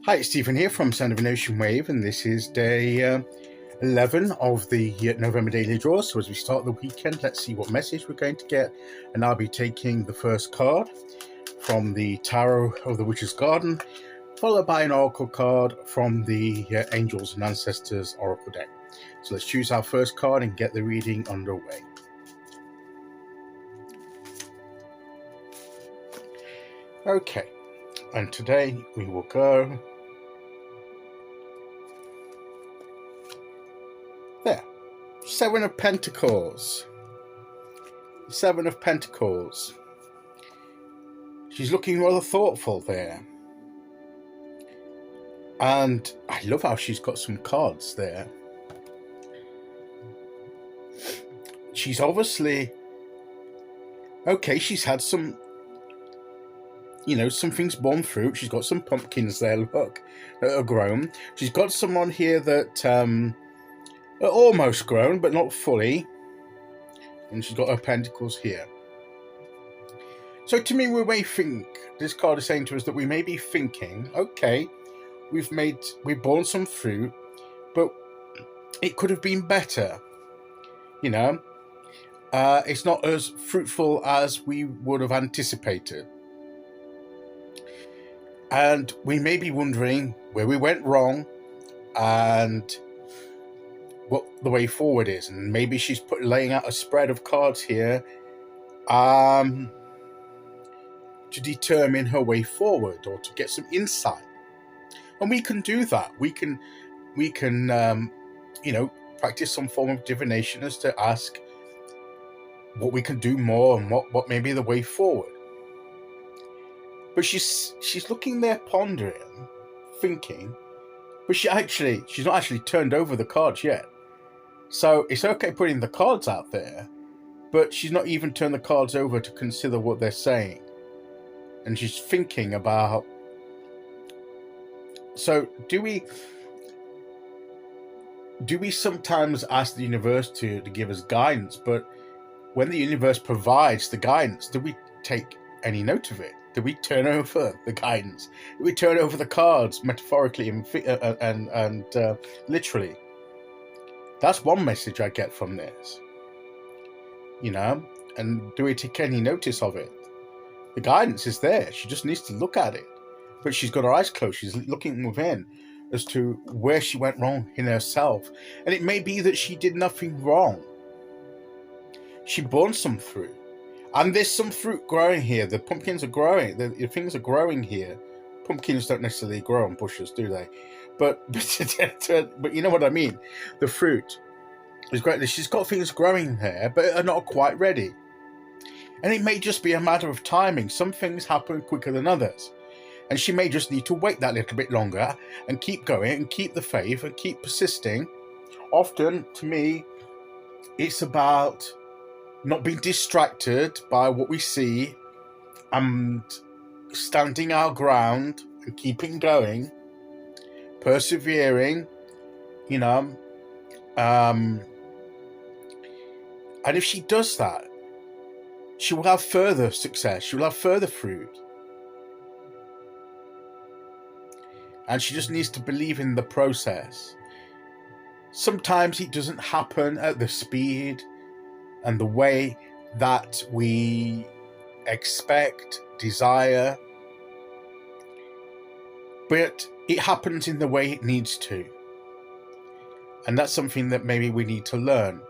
Hi, it's Stephen here from Sound of an Ocean Wave, and this is day 11 of the November Daily Draw. So as we start the weekend, let's see what message we're going to get. And I'll be taking the first card from the Tarot of the Witch's Garden, followed by an Oracle card from the Angels and Ancestors Oracle deck. So let's choose our first card and get the reading underway. Okay, and today we will go there. Seven of Pentacles. Seven of Pentacles. She's looking rather thoughtful there. And I love how she's got some cards there. She's obviously... okay, she's had some... something's borne fruit. She's got some pumpkins there, look, that are grown. She's got some on here that are almost grown, but not fully. And she's got her pentacles here. So to me, we may think, this card is saying to us that we may be thinking, okay, we've borne some fruit, but it could have been better. It's not as fruitful as we would have anticipated. And we may be wondering where we went wrong and what the way forward is. And maybe she's laying out a spread of cards here to determine her way forward or to get some insight. And we can do that. We can practice some form of divination as to ask what we can do more and what may be the way forward. But she's looking there, pondering, thinking, but she's not actually turned over the cards yet. So it's okay putting the cards out there, but she's not even turned the cards over to consider what they're saying. And she's thinking about... so do we sometimes ask the universe to give us guidance, but when the universe provides the guidance, do we take any note of it? Do we turn over the guidance? Do we turn over the cards, metaphorically and literally? That's one message I get from this. And do we take any notice of it? The guidance is there. She just needs to look at it. But she's got her eyes closed. She's looking within as to where she went wrong in herself. And it may be that she did nothing wrong. She bore some fruit. And there's some fruit growing here. The pumpkins are growing. The things are growing here. Pumpkins don't necessarily grow on bushes, do they? But you know what I mean. The fruit is great. She's got things growing there, but are not quite ready. And it may just be a matter of timing. Some things happen quicker than others. And she may just need to wait that little bit longer and keep going and keep the faith and keep persisting. Often, to me, it's about not being distracted by what we see and standing our ground and keeping going, persevering, and if she does that, she will have further success, she will have further fruit. And she just needs to believe in the process. Sometimes it doesn't happen at the speed and the way that we expect, desire, but it happens in the way it needs to. And that's something that maybe we need to learn,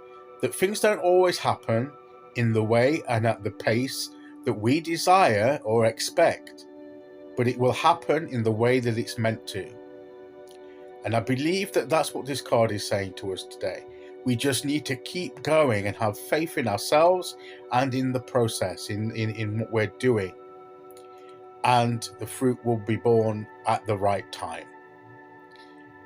that things don't always happen in the way and at the pace that we desire or expect, but it will happen in the way that it's meant to. And I believe that that's what this card is saying to us today. We just need to keep going and have faith in ourselves and in the process, in what we're doing. And the fruit will be born at the right time.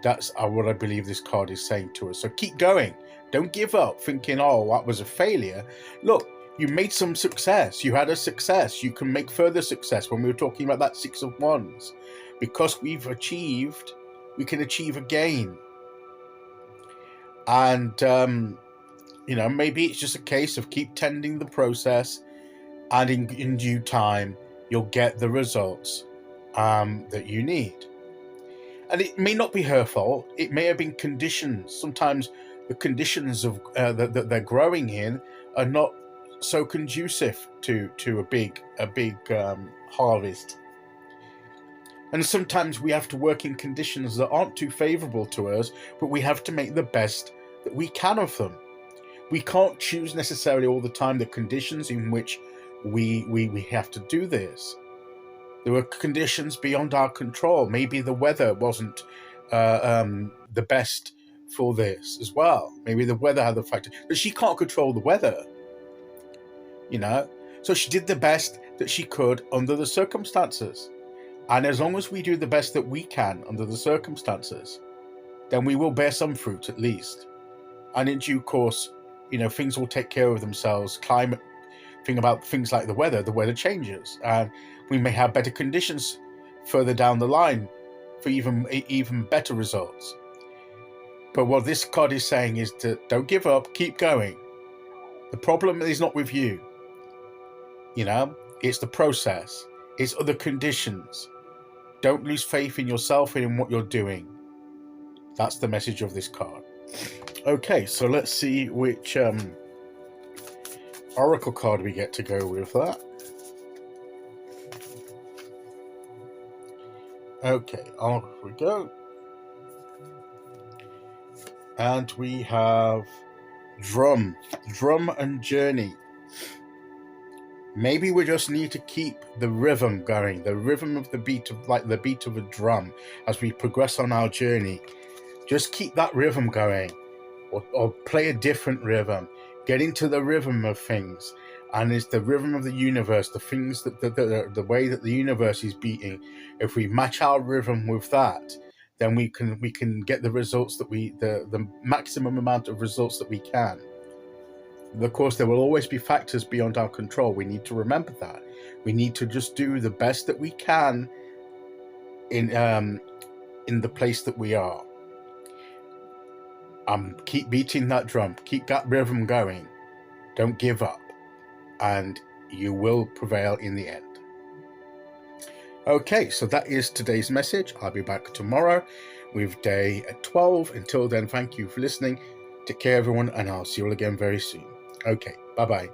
That's what I believe this card is saying to us. So keep going. Don't give up thinking, oh, that was a failure. Look, you made some success. You had a success. You can make further success. When we were talking about that Six of Wands, because we've achieved, we can achieve again. And, maybe it's just a case of keep tending the process, and in due time, you'll get the results that you need. And it may not be her fault. It may have been conditions. Sometimes the conditions of that they're growing in are not so conducive to a big harvest. And sometimes we have to work in conditions that aren't too favorable to us, but we have to make the best that we can of them. We can't choose necessarily all the time the conditions in which we have to do this. There were conditions beyond our control. Maybe the weather wasn't the best for this as well. Maybe the weather had a factor, but she can't control the weather, you know. So she did the best that she could under the circumstances. And as long as we do the best that we can under the circumstances, then we will bear some fruit at least. And in due course, you know, things will take care of themselves. Climate, think about things like the weather changes, and we may have better conditions further down the line for even better results. But what this card is saying is to don't give up, keep going. The problem is not with you, you know, it's the process, it's other conditions. Don't lose faith in yourself and in what you're doing. That's the message of this card. Okay, so let's see which oracle card we get to go with that. Okay, off we go. And we have drum and journey. Maybe we just need to keep the rhythm going, the rhythm of the beat of, like the beat of a drum, as we progress on our journey. Just keep that rhythm going, or play a different rhythm. Get into the rhythm of things, and it's the rhythm of the universe, the things that the way that the universe is beating. If we match our rhythm with that, then we can get the results that the maximum amount of results that we can. Of course, there will always be factors beyond our control. We need to remember that. We need to just do the best that we can in the place that we are. Keep beating that drum. Keep that rhythm going. Don't give up, and you will prevail in the end. Okay, so that is today's message. I'll be back tomorrow with day 12. Until then, thank you for listening. Take care, everyone, and I'll see you all again very soon. Okay, bye-bye.